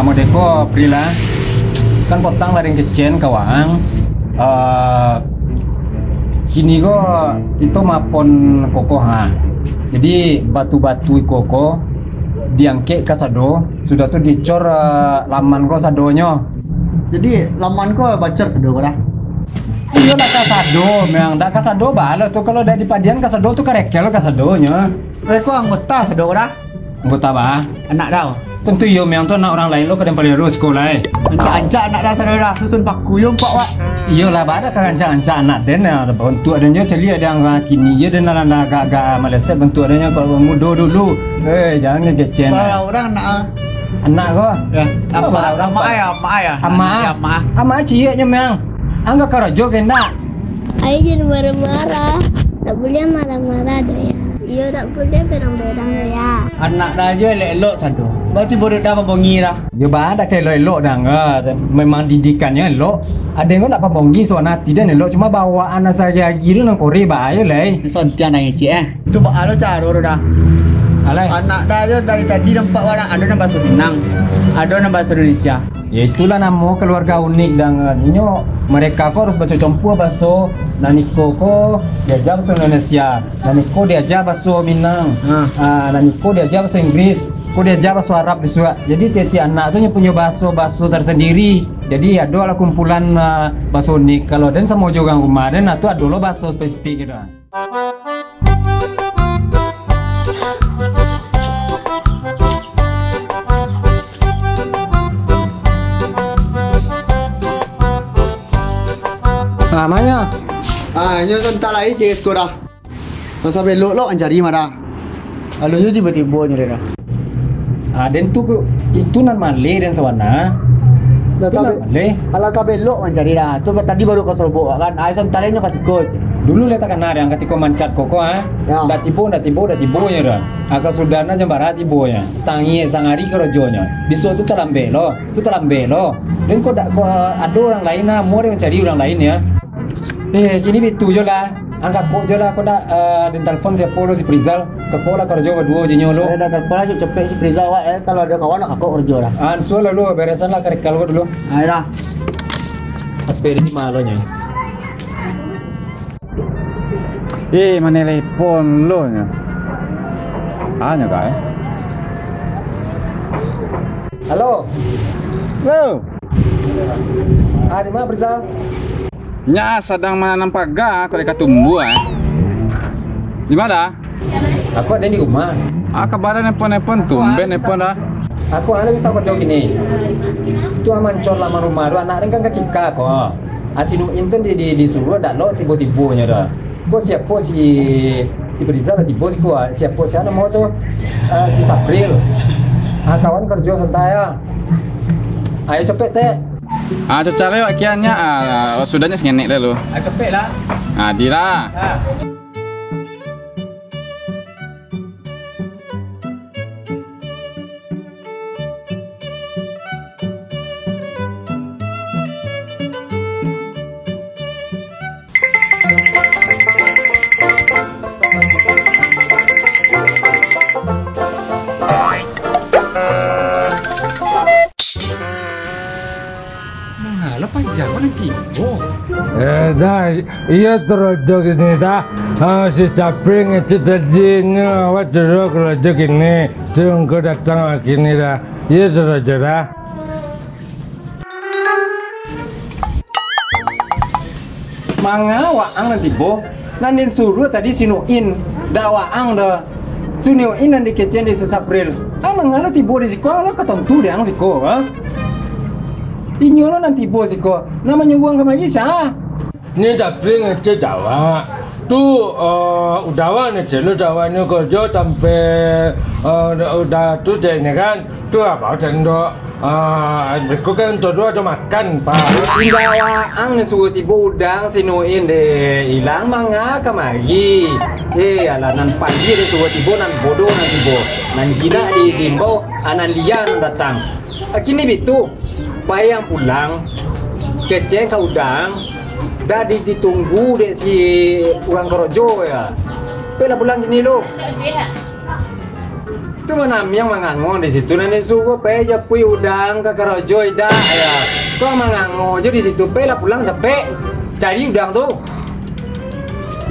Kamu deko Prila kan potang laring kecen kawang kini ko itu mapon koko ha. Jadi batu-batu koko diangke ke sado sudah tuh dicor laman ko sadonyo. Jadi laman ko bacor sado dah. Iya lah kasado, memang dak kasado bala tuh kalau dari padian kasado tuh karekel kasadonya. Ko anggota sado dah. Anggota bah? Anak dah. Tentu yo memang tuh anak orang lain lo kadang paling terus sekolah. Ancak-ancak anak dah sado dah susun paku yo pak wak. Iya lah pada ancak-ancak anak den ada bentuk adanya celi ada yang kini ya dan agak-agak Malaysia bentuk adanya kalau mudo dulu. Jangan ngecen. Kalau orang anak kok. Ya, ama ayah. Ama cieknya memang. Angga karajo kena. Ayo jangan marah-marah. Tak boleh marah-marah doh ya. Iya tak boleh berang-berang ya. Anak dah aja elok-elok satu. Berarti boleh dah membongi dah. Ya ada kayak elok dah enggak. Memang didikannya elok. Ada yang nak pembongi soalnya tidak elok cuma bawaan saya gila nang kore bahaya lah. Sontian nang cik Itu bak alo caro dah. Alai. Anak dah aja dari tadi nampak orang ada nama bahasa Minang. Ada nama bahasa Indonesia. Ya itulah nama keluarga unik dan inyo mereka kok harus baca campur bahasa Naniko ko diajar bahasa Indonesia, Naniko diajar bahasa Minang, Naniko diajar bahasa Inggris, ko diajar bahasa Arab juga. Jadi tiap anak tuh punya bahasa tersendiri. Jadi ada lah kumpulan bahasa unik. Kalau dan sama juga rumah dan itu ada lo bahasa spesifik gitu. Namanya? Nyo sontak lagi cik sekolah. Masa belok lo anjari mana? Lalu tiba-tiba nyeri dah. Dan itu nan Malay dan sawana. Malay. Kalau tak belok anjari dah. Coba tadi baru kau serobok kan. Sontak lagi nyo kasih coach. Dulu lihat kan ada yang ketika mancat koko Ya. dah tibo nya dah. Agak sudah na jambara tibo nya. Sangari kerojonya. Besok tu terambelo. Dan kau ada orang lain mau dia mencari orang lain ya. Kini bitu je lah. Angkat kok je lah. Kau dah dan telefon siapa lo si Prizal. Kau lah kerja berdua je nyolo. Dah telepon aja cepet si Prizal wak. Kalau ada kawan nak kakak kerja dah. So lalu beresan lah kerek kalau dulu. Dah. Apa ini malonya? Mana telepon lo nya? Hanya kah? Halo. Lo? Di mana Prizal? Nya sedang menanam pagar kalau dekat tumbuh Di mana? Aku ada di rumah. Kabaran nepon tumben nepon dah. Aku ada bisa kerja gini. Itu amancor lama rumah tu anak kan ketika kok. Acinu inten disuruh dak lo tiba-tiba nya dah. Kok siapa si Prizal di bos ko siapa si ana mau tu si Sapril. Kawan kerja santai ya. Ayo cepet teh. Cocok lewat kiannya. Sudahnya sengenek dah lo. Cepet lah. Dilah. Jangan nanti. Dah, iya terus gini dah. Si Capring itu tadinya awak terus kerja gini, tunggu datang gini dah. Iya terus dah. Manga waang nanti bo. Nanti suruh tadi sinuin, dah waang dah. Sinuin nanti kecen di Sapril. Manga nanti bo di sekolah ketentu deh ang sekolah. Inyo lo nanti bos iko, namanya buang kemana sah? Ni Capring itu Jawa. Tu udawan aja lo Jawanya kerja sampai udah tu jadinya kan. Tu apa tendo? Mereka kan tu ada makan pak. Indawa ang suruh tibo udang sinuin deh hilang manga kemari. Alah nan pagi deh suruh tibo nan bodoh nan tibo. Nan jina di timbau anan dia nan datang. Kini bitu. Bayang pulang, keceng ke udang, dah ditunggu dek si orang kerojo ya. Pernah pulang gini lo. Itu mana yang mangango di situ nanti sugo pe aja pui udang ke kerojo ida ya. Kau mangango aja di situ pe lah pulang capek cari udang tuh.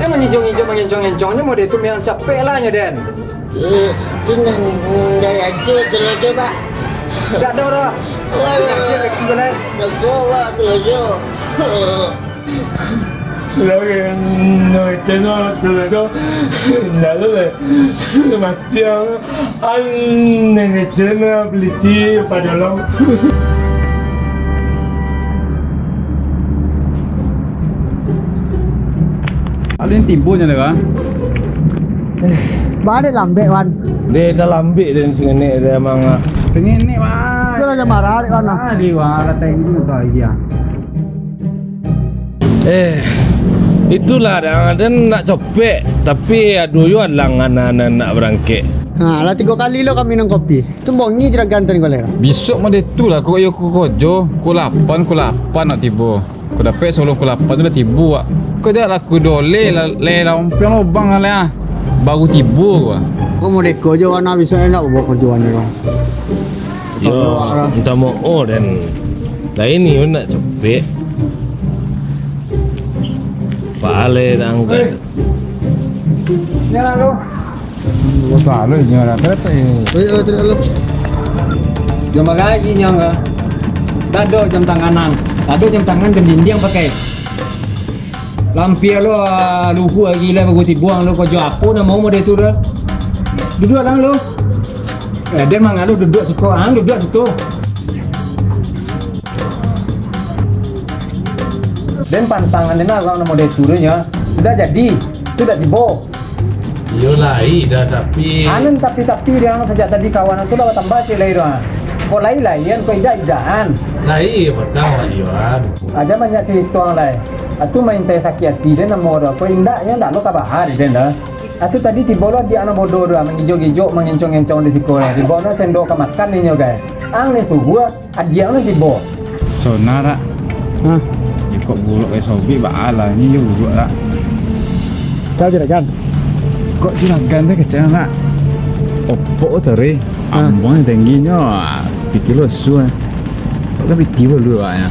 Dia mengincong-incongnya mau dia tuh yang capek lah nya Den. Itu dari aja terlalu Pak. Tidak ada orang. Pak terlalu. Selain itu terlalu macam aneh cina beli pada long. Alin timbulnya deh kan? Ba ada lambe wan. Dia dah lambi dan sini dia manga. Pengen ni wah. Itu aja marah di kana. Di wah kata ini kau dia. Itulah ada nak copek tapi aduh langan nak berangkit. Nah, lah 3 kali lo kami minum kopi. Tumbong ni tidak ganteng kau lera. Besok mau tu lah kau kojo. Kau 8 nak tiba. Kau dapat solo kau 8 tu dah tiba. Kau dah laku dole le lompeng lubang lah. Baru tiba gua. Kau mau deko je kana bisa enak bawa kerjaan ni kau. Yo, kita mau dan lah ini nak copek. Pale angkat. Ni lah lu. Kau tahu le nyara kereta ini. Tidak lo. Jam gaji nya enggak. Dado jam tanganan. Dado jam tangan dan dinding pakai. Lampir lo luhu lagi lah bagus dibuang lo kau jual apa nak mau dia tu dah. Duduk lang lo. Dia mang lu duduk situ, duduk situ. Dan pantangan dia nak kalau nak model turunnya sudah jadi, sudah dibawa. Iyalah, dah tapi. Anen tapi dia sejak tadi kawanan tu dah tambah cilai doang. Kau lain, kau idaan. Lai betul Iwan. Aja banyak cerita lain. Atu main teh sakit hati dia nak modal. Kau indaknya ndak lo kabahar dia dah. Atu tadi tiba lo dia anak bodoh dah mengijo-ijo mengencong-encong di sekolah. Di bawah sendok ke makan ni guys. Ang ni suhu adiang ni tiba. Sonara. Hah? Kok buluk kayak sobi bala ni juga lah. Kau juragan. Kok juragan tu kecil nak? Oppo teri. Ambon tingginya 3 kilo su. Kok kan tiba dulu ya.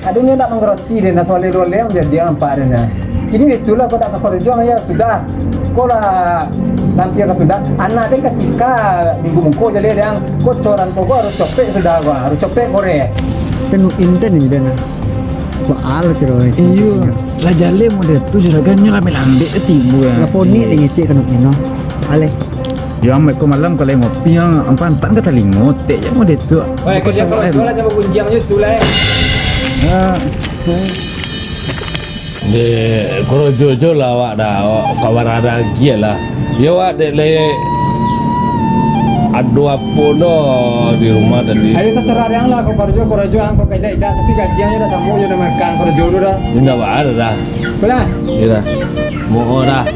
Adanya tak mengerti dia nak soal role yang jadi nampak dia. Jadi itulah kau tak kerja ya sudah. Kau lah nanti kan sudah. Anak dia ketika minggu muko jadi dia kocoran kau harus copek sudah kau harus copek kore. Tenu inten ni dia. Baal kira. Iyo, lah jale model tu juragannya lah melambe timbul. Lapor ni ngecek kan no. Ale. Ya amat kau malam kalau ngopi yang empan-empan kata lingot ya model tu. Wah, kerja kalau jualan jangan kunjang je tu lah. De korojo lah awak dah kawan ada lagi lah. Ya awak dek le adu apa dah di rumah tadi. Ayo terserah yang lah kau kerja kau kayak dah tapi gajiannya dah sama je dah makan kerja dulu dah. Ini dah ada dah. Belah. Ya dah. Mau dah.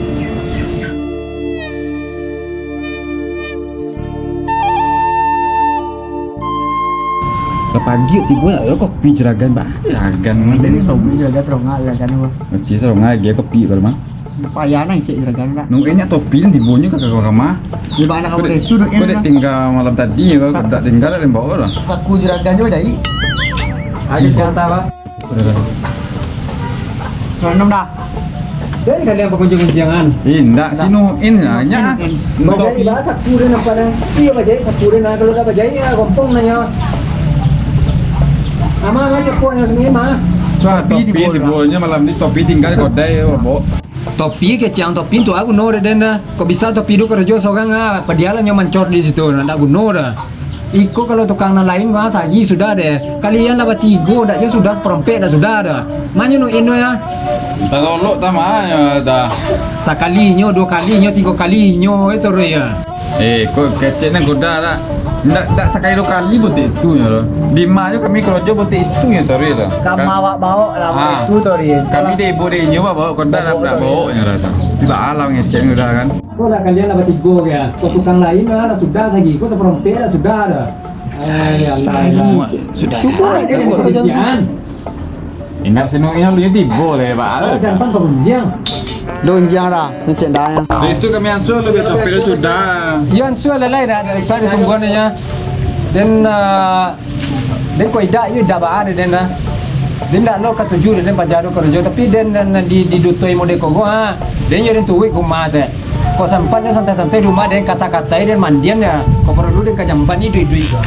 Pagi tiba nak kopi juragan bah. Juragan Ada ni sobi juragan terongal juragan apa? Mesti terongal dia kopi kalau mah. Payah nak cek juragan tak? Nungguinnya topi dan tibunya ke kamar. Dia banyak kamu deh. Sudut Kau dah tinggal malam tadi kau tak tinggal dalam bawah lah. Saku juragan juga jadi. Ada cerita apa? Rendam dah. Jadi kalian berkunjung-kunjangan. Indak sinuin hanya. Bajai lah sapu dia nampak dah. Iya bajai sapu dia nak kalau dah bajai ya kompong nanya. Ama macam pun yang sini mah. Topi dibolnya malam ni topi tinggal kodai bobo. Topi kecang topi tu aku no dan dah. Kau bisa topi tu kerja seorang ah. Padialah yang mencor di situ. Nak guna dah. Iko kalau tukang lain mah sagi sudah deh. Kalian dapat 3 dah je sudah seperempat dah sudah dah. Mana no ino ya? Tak lolok tak mah dah. Sekalinya, 2 kalinya, 3 kalinya itu ya. Kau kecek nak goda tak? Ndak sekali 2 kali buat itu ya loh. 5 je kami kerja buat itu ya tori lah. Kamu awak bawa lah itu tori. Kami deh boleh nyoba bawa goda nak bawa ya lah. Tiba alam ngecek sudah kan. Kau dah kalian dapat 3 ya. Kau tukang lain dah sudah sagi. Kau seperempat dah sudah dah. Sudah. Dia pengajian. Ingat sinu ini lu jadi boleh pak. Jangan pengajian. Don jang dah, ni cek dah ya. Itu kami ansur lebih tapi sudah. Yan suai lalai dah saya tungguan nya. Dan kau idak you dak ba ada dan den dak lo ka tuju den pajado kerja tapi den di dutoi mode ko ha. Den yo den tuwi kuma te. Ko sampan santai-santai rumah den kata-katai den mandian ya. Ko perlu den ka jamban ni duit-duit ko.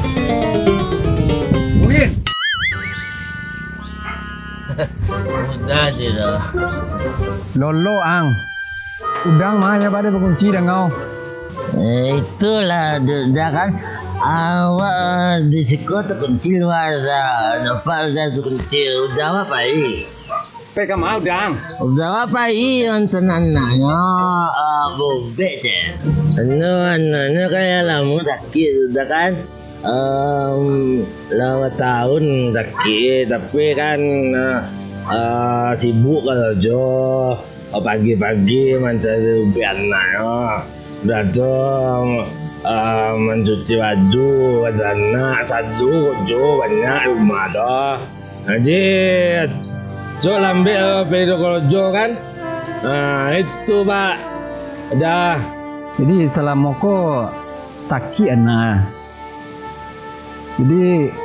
Mungkin. Udah tidak. Lolo ang. Udang mahnya pada berkunci dah ngau. Itulah dah kan. Awak di sekolah terkunci luar dah. Nampak dah terkunci. Udah apa ini? Peka mau udang. Udah apa ini? Nonton anaknya. Bobek je. Anaknya kayak lama sakit sudah kan. Lama tahun sakit tapi kan sibuk kalau jo pagi-pagi mencari anaknya datang mencuci baju anak satu jo banyak rumah dah jadi jo lambil pedo kalau jo kan itu pak dah jadi selama ko sakit anak jadi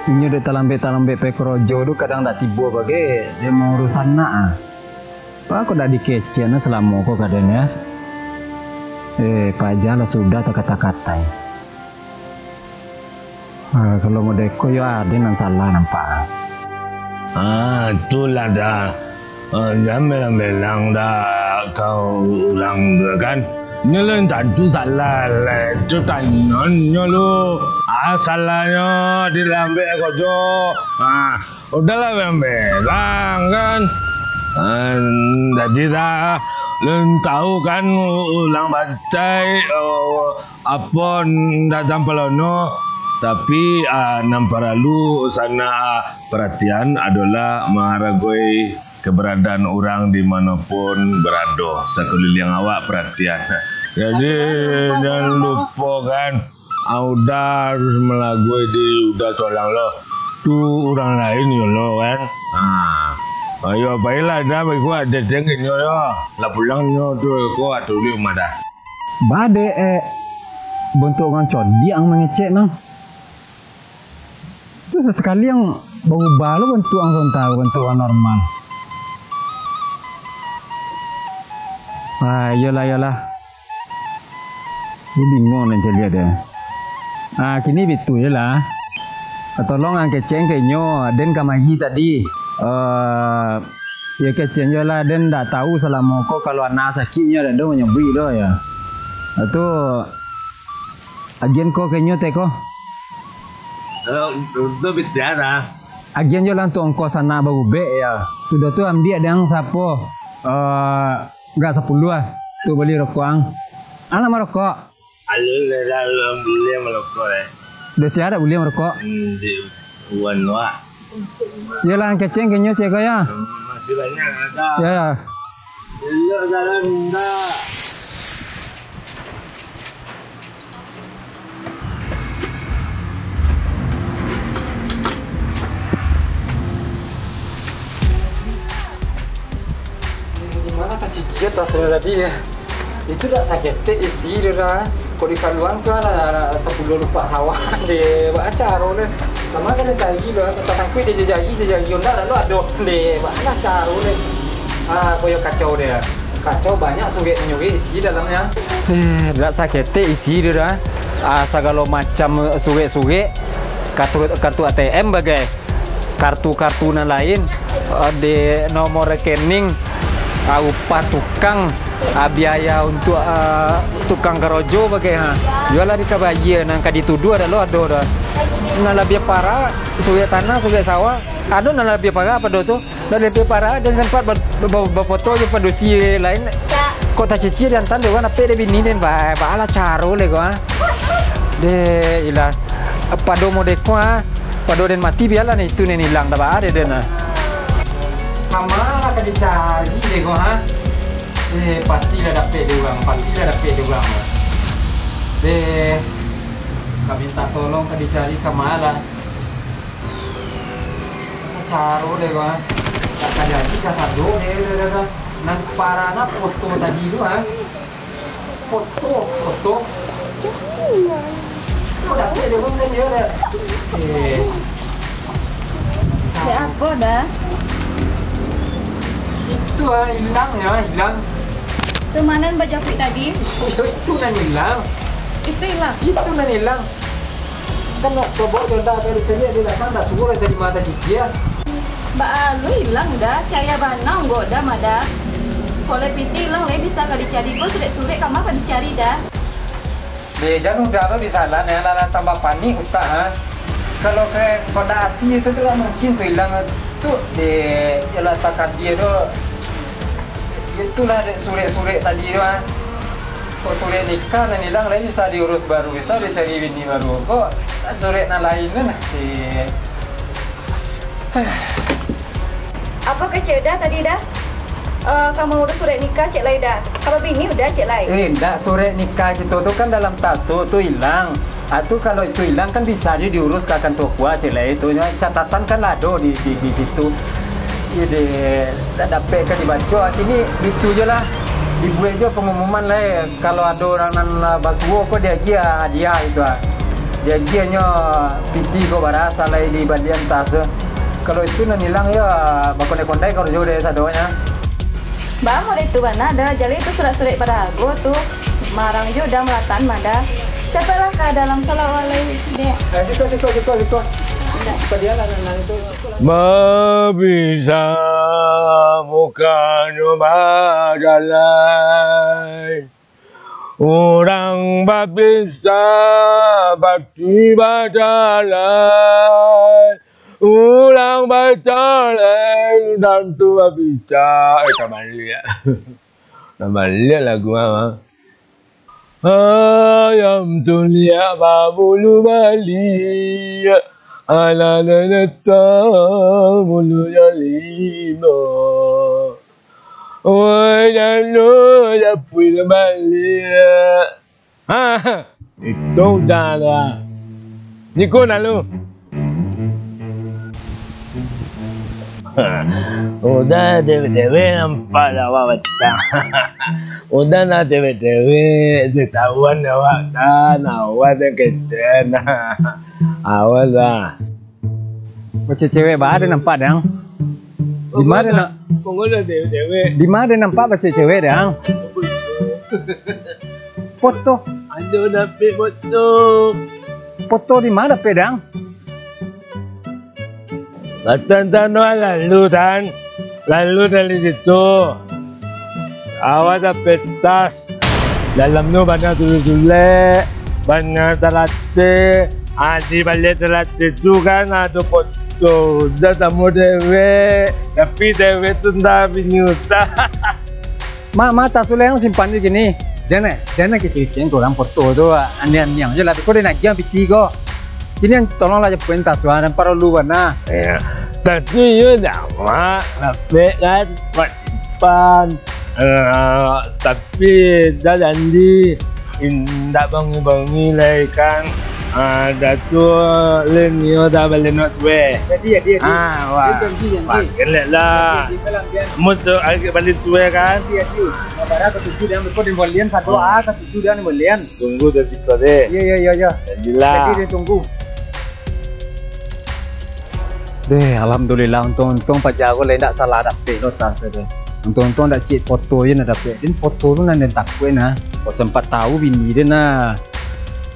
ini udah talambe pekrojo tu kadang tak tiba bagai dia mau urusan nak Pak aku dah dikece na selama ko kadang ya Pak Jala sudah tak kata-katai kalau mau deko ya ada yang salah nampak itulah dah jangan bilang dah kau ulang kan Nyalan tentu salah lah, tu tanya lu. Salahnya di lambe kojo. Udahlah belang kan. Jadi dah, lu tahu kan ulang batai apa dah jampelono. Tapi nampara lu sana perhatian adalah menghargai keberadaan orang dimanapun berada. Sekeliling awak perhatian. Jadi jangan lupa kan, udah harus melagui di udah tolong lo. Tu orang lain yo lo kan. Ayo baiklah dah bagi gua ada jengin yo. Lah pulangnya tu ko atu di rumah dah. Bade bentuk orang codi ang mengecek no. Tu sekali yang berubah lo bentuk ang tahu bentuk orang normal. Yalah. Ini bingung nak lihat dia. Kini betul je lah. Tolong ang keceng kenyo, den kamagi tadi. Ya keceng je lah, den tak tahu selama kau kalau anak sakitnya dan dong nyebui doh ya. Itu agen kau kenyo teko. Itu bicara. Agen je lah tu ongkos sana baru be ya. Sudah tu ambil yang sapo. Enggak 10 lah. Tu beli rokok ang. Anak merokok. Alhamdulillah boleh merokok eh. Dah siapa boleh merokok? Di Wan Wak. Yalah keceng kenyo cek ya. Masih banyak ada. Ya. Elok jalan dah. Gimana tak cicit rasanya tadi ya? Itu dah sakit isi dah. Kau di Paluan tu ada 10 lupa sawah deh. Baca roleh. Lama kan cari lo. Tentang kui dia jagi. Yunda lalu ada deh. Baca caro deh. Kau yang kacau deh. Kacau banyak suge isi dalamnya. Dah sakit isi dah. Segala macam suge. Kartu ATM bagai. Kartu lain. Di nomor rekening. Upah tukang, biaya untuk tukang kerojo bagai jualah di kabayi nangka dituduh ada lo ada nah lebih parah suge tanah suge sawah ada nah lebih parah apa tu dan lebih parah dan sempat berfoto je pendusi lain kota cici dan tanda kan apa dia bini dan bala caro le ko de ilah pado modeko pado den mati biarlah ni itu ni hilang dah ada dena Kamala kan dicari deh kau pastilah dapat dia orang. Kau minta tolong kan dicari Kamala. Caro deh kau. Tak jadi tak sado deh. Nang parana foto tadi tu ha. Foto. Jangan. Kau dah dia pun kan dia dah. Dek apa dah? Itu hilang ya, hilang. Tu mana baju apik tadi? Itu nan hilang. Itu hilang. Itu nan hilang. Kan nak coba dia dah dari sini dia datang dah suruh dari mata dia. Mbak Alu hilang dah. Caya banang gua dah mada. Kalau piti hilang le bisa kali dicari. Gua sudah kamar kali dicari dah. Jangan udah apa bisa lah, nela tambah panik ustaz ha. Kalau ke koda hati itu tu lah mungkin tu hilang tu di ialah takat dia tu. Itulah sore tadi tu ha. Kok sore nikah dan hilang lagi bisa diurus baru, bisa dicari bini baru. Kok sore nak lain kan? Apa kecil dah tadi dah? Kamu urus surat nikah cek lai dah. Kalau bini udah cek lai. Enggak, surat nikah gitu tu kan dalam tato tu hilang. Atau kalau itu hilang kan bisa dia diurus ke kantor kuah cek lai itu. Catatan kan ada di situ. Jadi tak dapat kan dibaca. Ini itu je lah. Dibuat je pengumuman lah. Kalau ada orang nan basuh kok dia gia hadiah itu ah. Dia gianya piti kok barasa lah di bagian tas. Kalau itu nan hilang ya bakon-kondai kalau jauh dari sadonya. Mbak mau itu mana ada jadi itu surat-surat pada aku tuh marang juga udah melatan mada cepatlah ke dalam salawalai dek. Situ. Padialan itu. Mabisa bukan jalan. Orang babisa bakti berjalan. Ulang baca dan tua bicara. Tak balik lagu apa? Ayam tulia babulu bali ala neta mulu jalimo. Oi jalo ya punya balik. Itu dah lah. Niko nalu. Udah dewe nampak awak betah. Udah nak dewe ketahuan awak kan awak dah keten. Awak dah. Macam cewek baru nampak dah. Di mana nak? Pokoknya dewe. Di mana nampak macam cewek dah? Foto. Ada dapat foto. Foto di mana pedang? Tantan lalu dari situ awak dapat tas dalam tu banyak tulis banyak terlatih di balik terlatih tu kan ada foto dah tamu dewe tapi dewe tu tak binyuta. Mak tas yang simpan di sini. Jangan kecil-kecil orang foto tu aneh-aneh je lah. Kau dia nak jam piti kau. Ini yang tolonglah jepun taswa dan para luar na. Ya, tapi you dah tapi kan simpan. Tapi dah janji indah bangi lagi kan. Dah tu lenyo dah balik nak cuy. Jadi. Wah. Pakai lah. Musuh agak balik cuy kan. Jadi. Barang ketujuh dia berkau di balian satu ketujuh dia di balian. Tunggu dah situ deh. Iya. Janjilah. Jadi dia tunggu. Alhamdulillah untung Pak Jago lain tak salah dapat tas tu. Untung tak cik foto je nak dapat. Dan foto tu nak takut nah. Kau sempat tahu bini dia nah.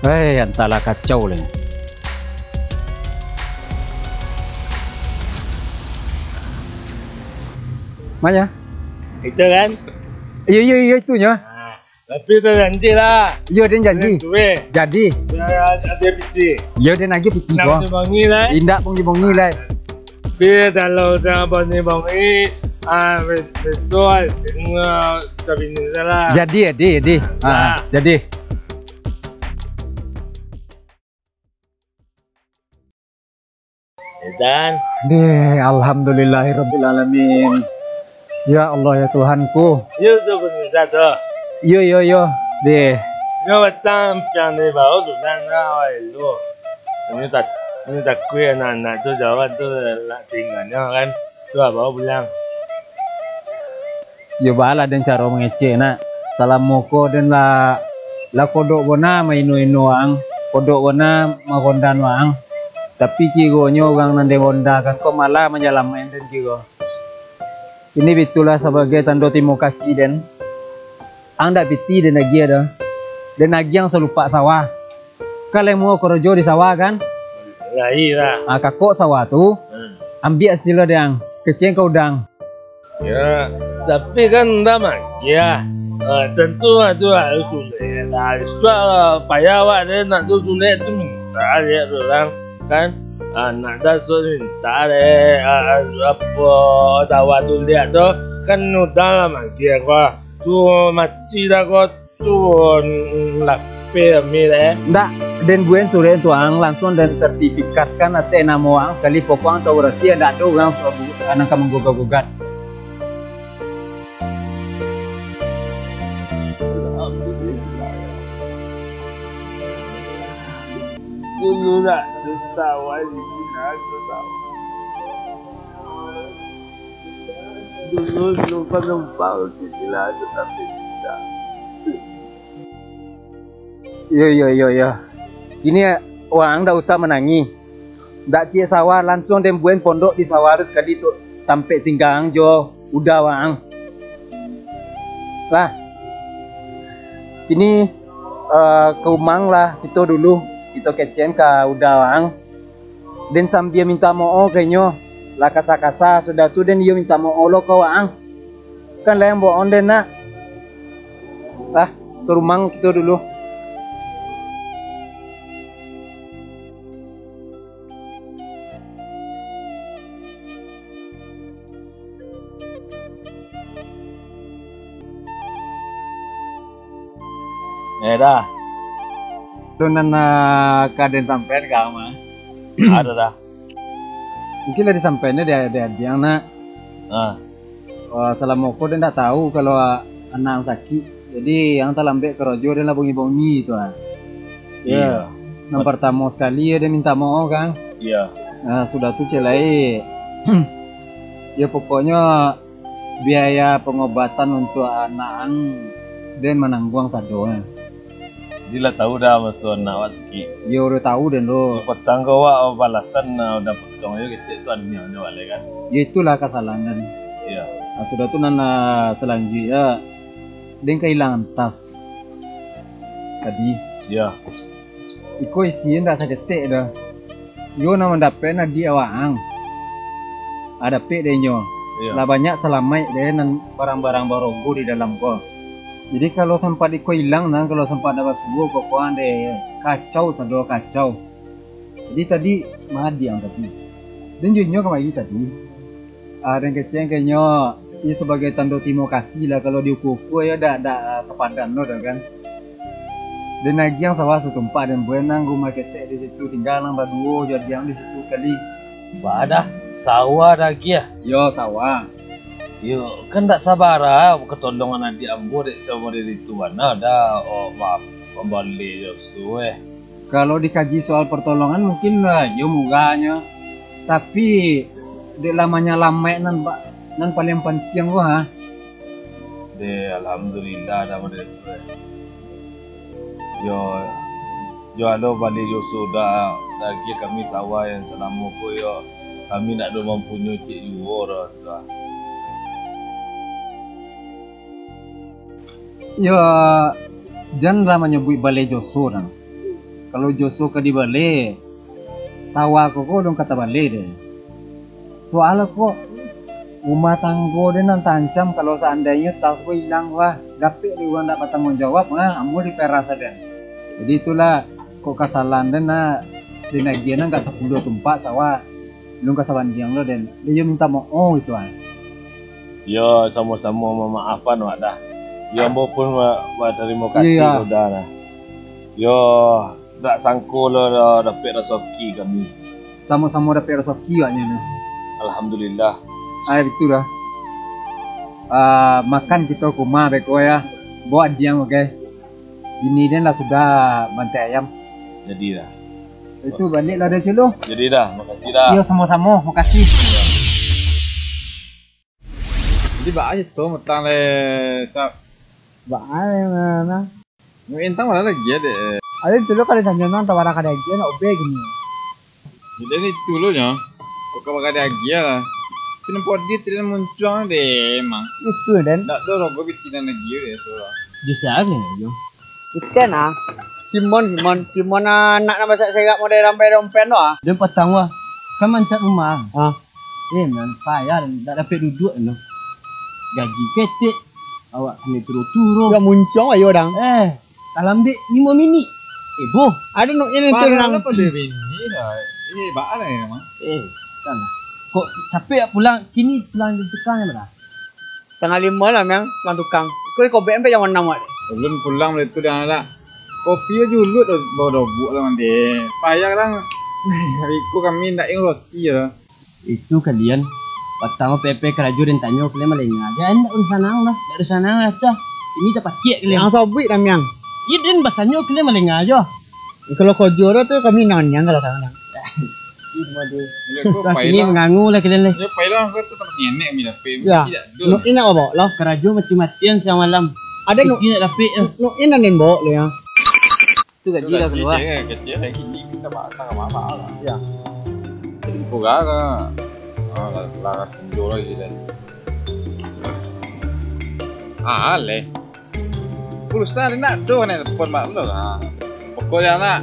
Entahlah kacau lah. Mana? Itu kan? Iya itunya. Tapi dah janji lah. Iya dia janji. Jadi. Ada piti. Iya dia nak piti kau. Nak bangi lah. Indak bongi lah. Tapi kalau dah bangi, betul. Tengok tapi ni salah. Jadi. Jadi. Dan. Alhamdulillahirabbil alamin. Ya Allah ya Tuhanku. You tu pun satu. Yo. Deh. Yo batang piang ni baru tu dan awal lu. Ini tak kuih anak tu jawab tu lah tinggalnya kan. Tu baru pulang. Yo bala dan cara mengece nak. Salam moko dan la kodok bona maino ang, kodok bona magondan wang. Tapi kigo nyo orang nande gonda kan ko malah menyalamain dan kigo. Ini bitulah sebagai tanda terima kasih dan ang dak piti dan lagi ada. Dan lagi yang selupa sawah. Kalau mau kerja di sawah kan? Ya iya. Kakok sawah tu ambil hasil yang kecil kau udang. Ya, tapi kan dah ya. Tentu itu harus sulit. Soal payah awak dia nak tu sulit tu minta dia orang kan. Nak dah sulit minta dia apa sawah tu dia tu kan udang lah dia kau. Tu mati dah kau tu lape mile. Ndak, dan buen sore tuang langsung dan sertifikatkan ate nama orang sekali pokok atau rahasia ndak ada orang anak kamu gugat-gugat. Dulu nak sawah di sini tahu. Dulu penumpang di sini tapi tidak. Yo. Ini orang ndak usah menangi. Ndak cie sawah langsung dan buen pondok di sawah harus sekali tu sampai tinggang jo udah wang. Lah. Ini ke Umang lah kita dulu. Kita kecen ke udah wang. Dan sambil minta mau kayaknya lah kasa-kasa sudah tu dan dia minta mau lo ke wang. Kan lah yang bohong den nak. Lah ke Umang kita dulu. Dah. Tunan kaden sampean kau mah. Ada dah. Mungkin lah disampaikannya dia yang nak. Salamoko dia tak tahu kalau anak sakit. Jadi yang terlambat kerojo dia lah bunyi-bunyi itu lah. Ya. Yang pertama sekali dia minta mau kan. Iya. Nah, sudah tu celai. Ya pokoknya biaya pengobatan untuk anak dan menanggung sadonya. Dia tahu dah masa nak awak sikit. Ya udah tahu dan lo. Petang kau awak balasan udah potong je kecil tu adanya awak kan. Ya itulah kesalahan. Iya. Nah, sudah tu nana selanjutnya dia kehilangan tas. Tadi. Iya. Iko isian dah sedetik dah. Yo nama dapat na dia awang. Ada pe dia nyo. Iya. Lah banyak selamat dia nan barang-barang barogo di dalam ko. Jadi kalau sempat iko hilang nah kalau sempat ada subuh kokoan deh kacau sado kacau. Jadi tadi mahadi yang tadi. Dan junyo kembali tadi. Dan keceng kayaknya ia sebagai tanda terima kasih lah kalau diukur ya dah sepadan lo dah kan. Dan lagi yang sawah setempat dan buenang rumah ketek di situ tinggal nang baduo jadi yang di situ kali. Badah sawah lagi ya. Yo sawah. Yo kan tak sabar ah ketolongan adik ambo dek sama dari itu mana ada maaf kembali Josu Kalau dikaji soal pertolongan mungkin lah yo muganya. Tapi dek lamanya lama nan paling penting gua ha. Alhamdulillah ada dari itu. Yo alo balik Josu dah lagi kami sawah yang selama ko yo kami nak do mempunyai cik yuor tu. Ya, jangan lah menyebut balai Joso nang. Kalau Joso ke di balai, sawah kok dong kata balai deh. Soalnya kok rumah tanggo deh nan tancam kalau seandainya tas kok hilang wah, dapet di uang dapat tanggung jawab, ambo di perasa deh. Jadi itulah kok kesalahan deh na dinagian nggak 10 tempat sawah, belum kesabandiang lo dan dia minta mau itu ah. Yo sama-sama memaafkan wak dah. Yo ambo pun terima kasih udah lah. Yo tak sangko lo dapat rezeki kami. Sama-sama dapat rezeki waknya nih. Alhamdulillah. Itu dah. Makan kita kuma beko ya. Buat diam oke. Ini dia lah sudah bantai ayam. Jadi dah. Itu balik lah dah celo. Jadi dah, makasih dah. Yo sama-sama, makasih. Jadi ba aja tuh metang le sak. Bae mana? Ngintang mana lagi ya deh. Ada dulu kali sanjonan tawara kada aja na obe gini. Jadi ini dulunya. Kok kamu kada lagi ya lah. Pinempot dia tidak muncul deh emang. Itu dan. Tak tahu rogo bitinan lagi deh soalnya. Justru apa yo? Ikan ah. Simon anak nama saya model rampai-rampai no ah. Dia petang wah. Kan mancat rumah. Ah. Man, payah dan tak dapat duduk no. Gaji ketik. Awak kena turun-turun. Udah muncul ayo dang. Dalam dek 5 minit. Boh. Ada no ini tu nang. Apa dia ini dah? Ini baan ni memang. Salah. Kok capek pulang kini pulang di tukang ya mana? Tengah 5 lah memang pulang tukang. Kau BMP yang mana mak? Belum pulang dari tu dah nak. Kopi aja dulu dah bawa dobuk lah mandi. Payah kan. Hari ku kami nak ingin roti ya. Itu kalian pertama PP kerajurin tanya kalian malah aja ndak urusan nang lah. Ndak urusan nang lah dah. Ini dapat kiak kalian. Yang sobik dah memang. Iya dan bertanya kalian malah aja. Kalau kau juara tu kami nanya kalau tangan. Ini mengganggu lah kalian lah. Ya payah aku tu tak nyenek mi dapat. Ya. No ini apa lah? Keraju mati-matian siang malam. Ada no ini dapat. No ini nen bo le ya. Itu gaji lah keluar. Kecil lagi ni kita makan apa lah. Ya. Jadi bukan lah penjual lagi dan. Le. Pulsa ni nak tu ni pun mak lu lah. Pokoknya nak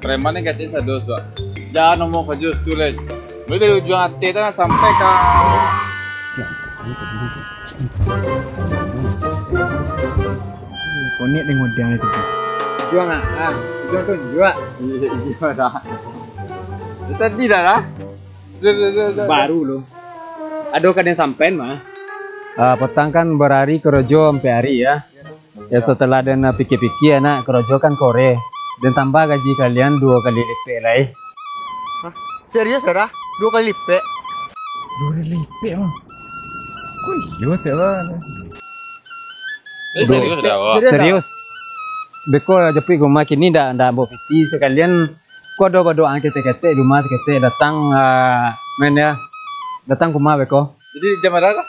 preman ni kecil satu tu. Jangan ngomong kerja tu le. Lu dari ujung hati tu sampai ke. Konek dengan modal itu. Jual ah. Jual tu jual. Iya dah. Tadi dah lah. Baru lo. Aduh kadang sampai mah. Petang kan berhari kerojo sampai hari ya. Ya setelah dan pikir-pikir anak kerojo kan kore. Dan tambah gaji kalian 2 kali lipat lah. Serius dah? 2 kali lipat. 2 kali lipat mah. Kau iya tak lah. Serius dah. Serius. Beko jepit rumah kini dah ambil piti sekalian. Kodo angkat-angkat rumah kita datang men ya. Datang rumah beko. Jadi jam berapa?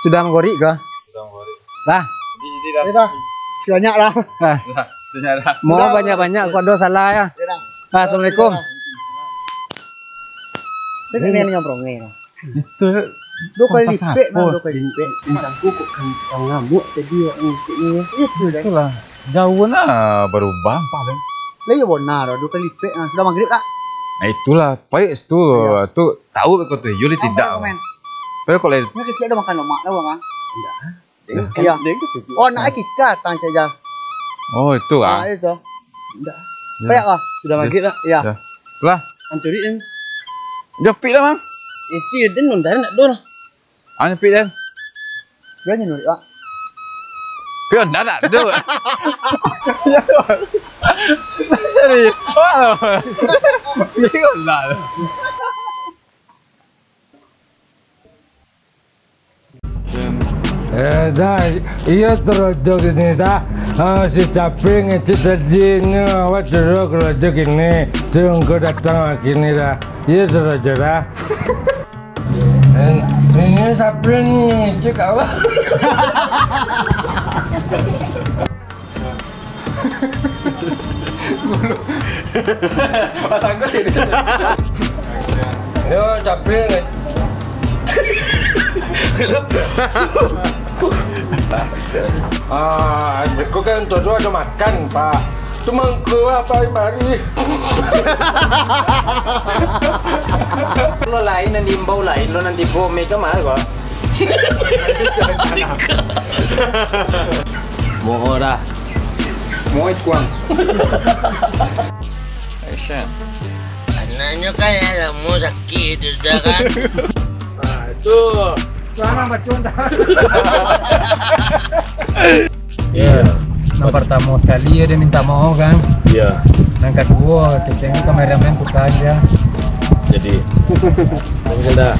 Sudah menggori ke? Sudah menggori. Lah. Jadi dah. Banyak lah. Sudah dah. Mau banyak-banyak kodo salah ya. Assalamualaikum. Ini yang prongeng. Itu 2 kali lipat mah 2 kali lipat. Insangku kok kan ngamuk jadi ini. Itu dah. Itulah. Jauh nah berubah apa kan? Lagi benar 2 kali lipat. Sudah maghrib tak? Nah itulah, baik tu tahu kau tu, Yuli tidak. Tapi kalau ini kecil ada makan lemak dah bang? Tidak. Iya. Oh nak ikat tang saja. Oh itu ah. Itu. Tidak. Baik ah. Sudah maghrib tak? Iya. Lah. Ancuri kan? Jepit lah bang. Itu dia nundar nak dor. Jepit dan. Berani nuri pak. Pion dah tak tu. Serius. Wah. Pion dah. Dah, iya terus gini dah. Si capek ngecit tadi ni awak terus gini. Tunggu datang gini dah. Iya terus dah. Ini capek ngecit awak. Pasang kau sini. Yo capek. Kau kan jodoh ada makan pak. Cuma keluar pagi-pagi. Lo lain nanti imbau lain, lo nanti bom ke mana kok? Mau dah. Mau kuang. Aisyah. Anaknya kan ada mau sakit sudah kan. Itu sana macam dah. Ya, yang pertama sekali dia minta mau kan. Iya. Yang kedua, kecengin kameramen tukar aja. Jadi, mungkin dah.